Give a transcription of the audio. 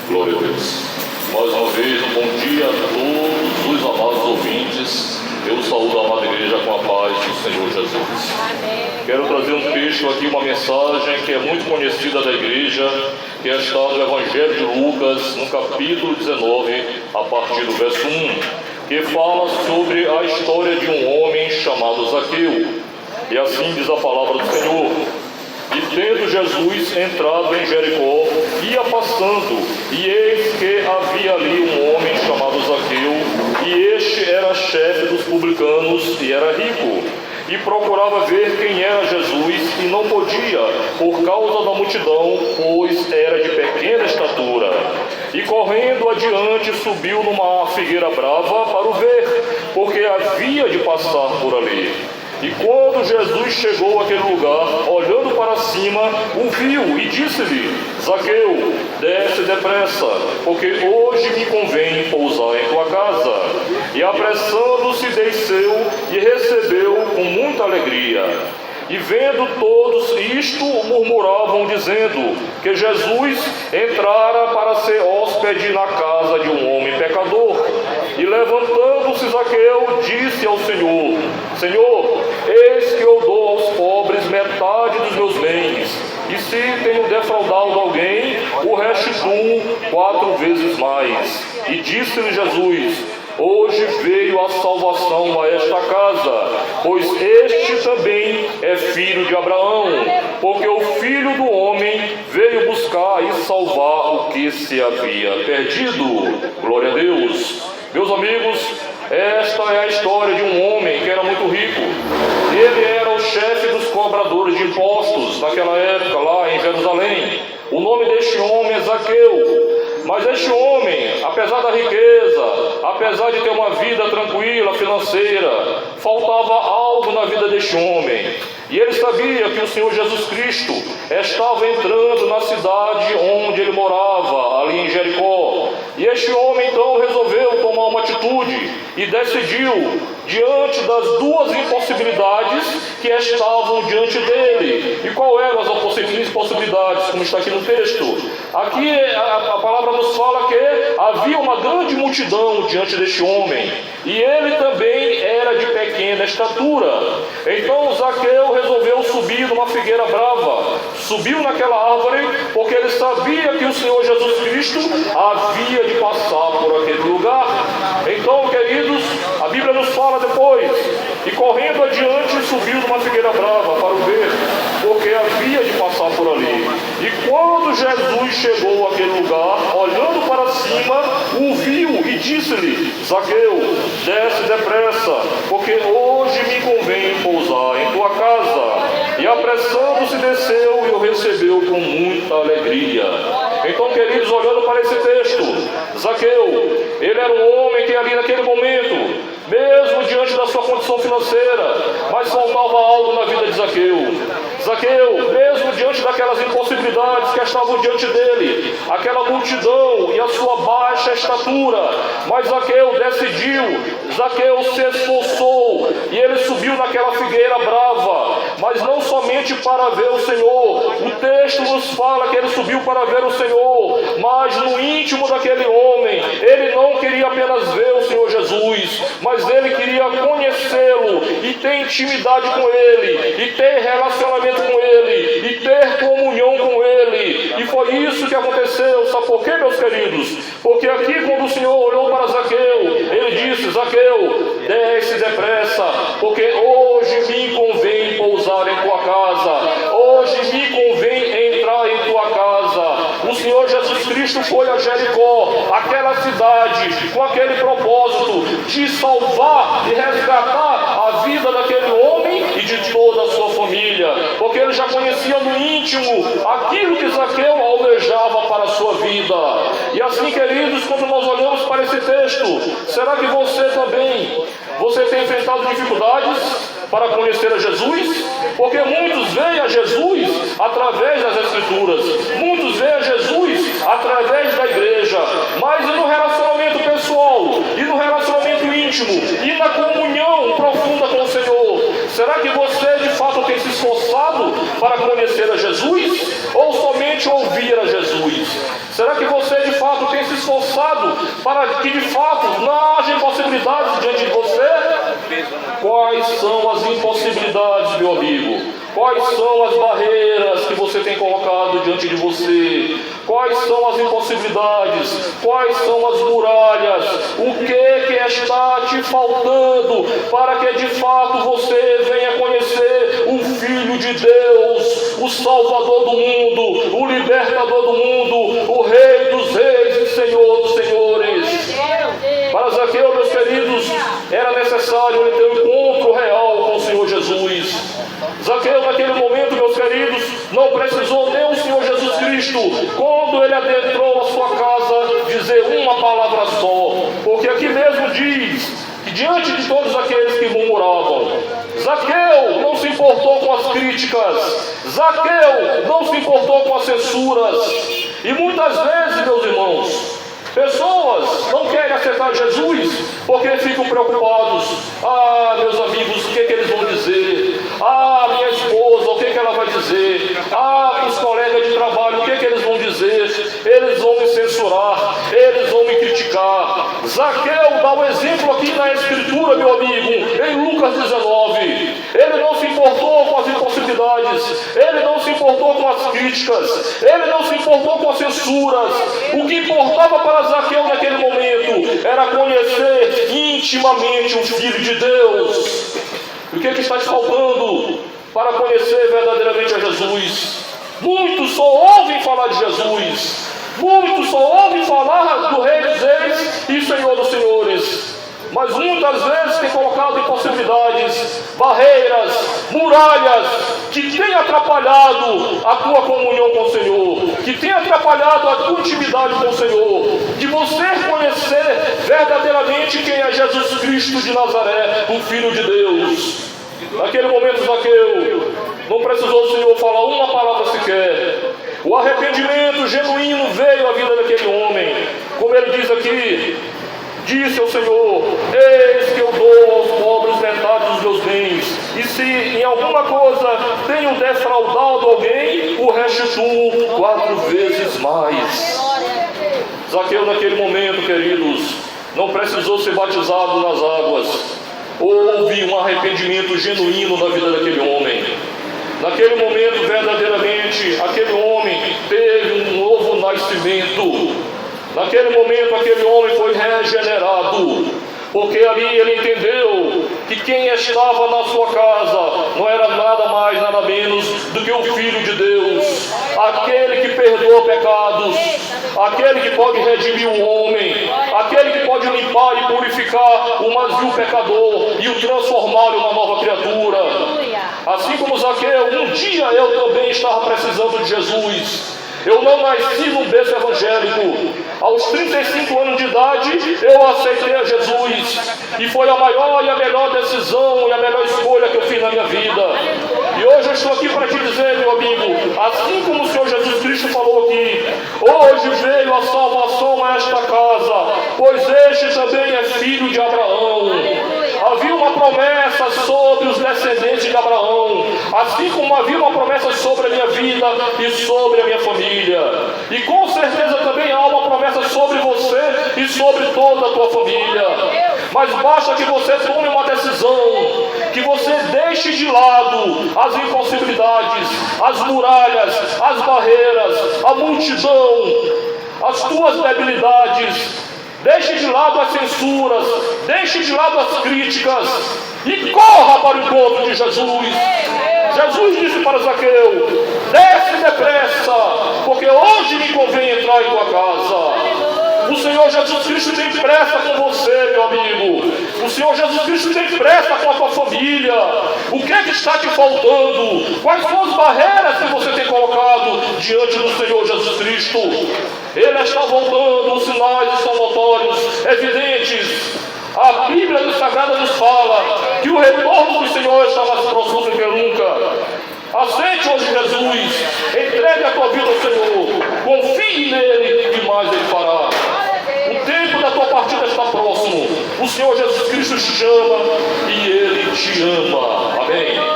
Glória a Deus. Mais uma vez, um bom dia a todos os amados ouvintes. Eu saúdo a amada igreja com a paz do Senhor Jesus. Amém. Quero trazer um texto aqui, uma mensagem que é muito conhecida da igreja, que está no Evangelho de Lucas, no capítulo 19, a partir do verso 1, que fala sobre a história de um homem chamado Zaqueu. E assim diz a palavra do Senhor: E tendo Jesus entrado em Jericó, ia passando, e eis que havia ali um homem chamado Zaqueu, e este era chefe dos publicanos e era rico, e procurava ver quem era Jesus, e não podia, por causa da multidão, pois era de pequena estatura. E correndo adiante, subiu numa figueira brava para o ver, porque havia de passar por ali. E quando Jesus chegou àquele lugar, olhando para cima, o viu e disse-lhe: Zaqueu, desce depressa, porque hoje me convém pousar em tua casa. E apressando-se desceu e recebeu com muita alegria. E vendo todos isto, murmuravam, dizendo que Jesus entrara para ser hóspede na casa de um homem pecador. E levantando-se Zaqueu, disse ao Senhor: Senhor, eis que eu dou aos pobres metade dos meus bens, e se tenho defraudado alguém, o restituo 4 vezes mais. E disse-lhe Jesus: Hoje veio a salvação a esta casa, pois este também é filho de Abraão, porque o Filho do Homem veio buscar e salvar o que se havia perdido. Glória a Deus. Meus amigos, esta é a história de um homem que era muito rico. Ele era o chefe dos cobradores de impostos naquela época, lá em Jerusalém. O nome deste homem é Zaqueu. Mas este homem, apesar da riqueza, apesar de ter uma vida tranquila, financeira, faltava algo na vida deste homem. E ele sabia que o Senhor Jesus Cristo estava entrando na cidade onde ele morava, ali em Jericó. E este homem então resolveu tomar uma atitude e decidiu, diante das duas impossibilidades que estavam diante dele. E qual eram as possibilidades, como está aqui no texto? Aqui a palavra nos fala que havia uma grande multidão diante deste homem, e ele também era de pequena estatura. Então Zaqueu resolveu subir numa figueira brava, subiu naquela árvore, porque ele sabia que o Senhor Jesus Cristo havia de passar por aquele lugar. Então, queridos, a Bíblia nos fala depois: e correndo adiante, subiu numa figueira brava para o ver, porque havia de passar por ali. E quando Jesus chegou àquele lugar, olhando para cima, o viu e disse-lhe: Zaqueu, desce depressa, porque hoje me convém pousar em tua casa. E apressando-se desceu e o recebeu com muita alegria. Então, queridos, olhando para esse texto, Zaqueu, ele era um homem que ali naquele momento, mesmo diante da sua condição financeira, mas faltava algo na vida de Zaqueu. Zaqueu, mesmo diante daquelas impossibilidades que estavam diante dele, aquela multidão e a sua baixa estatura, mas Zaqueu decidiu, Zaqueu se esforçou, e ele subiu naquela figueira brava, mas não somente para ver o Senhor. O texto nos fala que ele subiu para ver o Senhor, mas no íntimo daquele homem, ele não queria apenas ver o Senhor Jesus, mas ele queria conhecê-lo e ter intimidade com ele, e ter relacionamento com ele, e ter comunhão com ele. E foi isso que aconteceu. Sabe por quê, meus queridos? Porque aqui, quando o Senhor olhou para Zaqueu, ele disse: Zaqueu, desce depressa, porque hoje me convém pousar em tua casa, hoje me convém entrar em tua casa. O Senhor Jesus Cristo foi a Jericó, aquela cidade, com aquele propósito de salvar e resgatar a vida daquele homem e de toda a sua família, porque ele já conhecia no íntimo aquilo que Zaqueu almejava para a sua vida. E assim, queridos, quando nós olhamos para esse texto, será que você também, você tem enfrentado dificuldades para conhecer a Jesus? Porque muitos veem a Jesus através das Escrituras, muitos veem a Jesus através da igreja, mas e no relacionamento pessoal, e no relacionamento íntimo, e na comunhão profunda com o Senhor? Será que você de fato tem se esforçado para conhecer a Jesus? Ou somente ouvir a Jesus? Será que você de fato pecado, para que de fato não haja impossibilidades diante de você? Quais são as impossibilidades, meu amigo? Quais são as barreiras que você tem colocado diante de você? Quais são as impossibilidades? Quais são as muralhas? O que está te faltando para que de fato você venha conhecer o Filho de Deus, o Salvador do mundo, o Libertador do mundo, o Rei dos Reis e Senhor dos Senhores? Para Zaqueu, meus queridos, era necessário ele ter um encontro real com o Senhor Jesus. Zaqueu, naquele momento, meus queridos, não precisou nem o Senhor Jesus Cristo, quando ele adentrou a sua casa, dizer uma palavra só, porque aqui mesmo diz que diante de todos aqueles que murmuravam, Zaqueu não se importou com as críticas, Zaqueu não se importou com as censuras. E muitas vezes, meus irmãos, pessoas não querem aceitar Jesus porque ficam preocupados. Ah, meus amigos, o que eles vão dizer? Ah, minha esposa, o que ela vai dizer? Ah, os colegas de trabalho, o que eles vão dizer? Eles vão me censurar, eles vão me criticar. Zaqueu dá um exemplo aqui na Escritura, meu amigo, em Lucas 19. Ele não se importou com as impossibilidades, ele não se importou com as críticas, ele não se importou com as censuras. O que importava para Zaqueu naquele momento era conhecer intimamente o Filho de Deus. E o que está te faltando para conhecer verdadeiramente a Jesus? Muitos só ouvem falar de Jesus, muitos só ouvem falar do Rei dos Reis e Senhor dos Senhores, mas muitas vezes tem colocado impossibilidades, barreiras, muralhas que têm atrapalhado a tua comunhão com o Senhor, que têm atrapalhado a tua intimidade com o Senhor, de você conhecer verdadeiramente quem é Jesus Cristo de Nazaré, o Filho de Deus. Naquele momento, Zaqueu não precisou o Senhor falar uma palavra sequer. O arrependimento genuíno veio à vida daquele homem. Como ele diz aqui, disse ao Senhor: eis que eu dou aos pobres metade dos meus bens, e se em alguma coisa tenho defraudado alguém, o restituo 4 vezes mais. Zaqueu, naquele momento, queridos, não precisou ser batizado nas águas. Houve um arrependimento genuíno na vida daquele homem. Naquele momento, verdadeiramente, aquele homem teve um novo nascimento. Naquele momento, aquele homem foi regenerado, porque ali ele entendeu que quem estava na sua casa não era nada mais, nada menos do que o Filho de Deus, aquele que perdoa pecados, aquele que pode redimir o homem, aquele que pode limpar e purificar o vazio pecador e o transformá-lo em uma nova criatura. Assim como Zaqueu, um dia eu também estava precisando de Jesus. Eu não nasci num berço evangélico. Aos 35 anos de idade, eu aceitei a Jesus. E foi a maior e a melhor decisão e a melhor escolha que eu fiz na minha vida. E hoje eu estou aqui para te dizer, meu amigo, assim como o Senhor Jesus Cristo falou aqui, hoje veio a salvação a esta casa, pois este também é filho de Abraão. Havia uma promessa sobre os descendentes de Abraão, assim como havia uma promessa sobre a minha vida e sobre a minha família. E com certeza também há uma promessa sobre você e sobre toda a tua família. Mas basta que você tome uma decisão, que você deixe de lado as impossibilidades, as muralhas, as barreiras, a multidão, as tuas debilidades. Deixe de lado as censuras, deixe de lado as críticas e corra para o encontro de Jesus. Jesus disse para Zaqueu: desce depressa, porque hoje me convém entrar em tua casa. O Senhor Jesus Cristo tem pressa com você, meu amigo. O Senhor Jesus Cristo tem pressa com a tua família. O que é que está te faltando? Quais são as barreiras que você tem colocado diante do Senhor Jesus Cristo? Ele está voltando, os sinais estão notórios, evidentes. A Bíblia Sagrada nos fala que o retorno do Senhor está mais próximo do que nunca. Aceite hoje Jesus, entregue a tua vida ao Senhor, confie nele e mais ele fará. O tempo da tua partida está próximo. O Senhor Jesus Cristo te chama e ele te ama. Amém.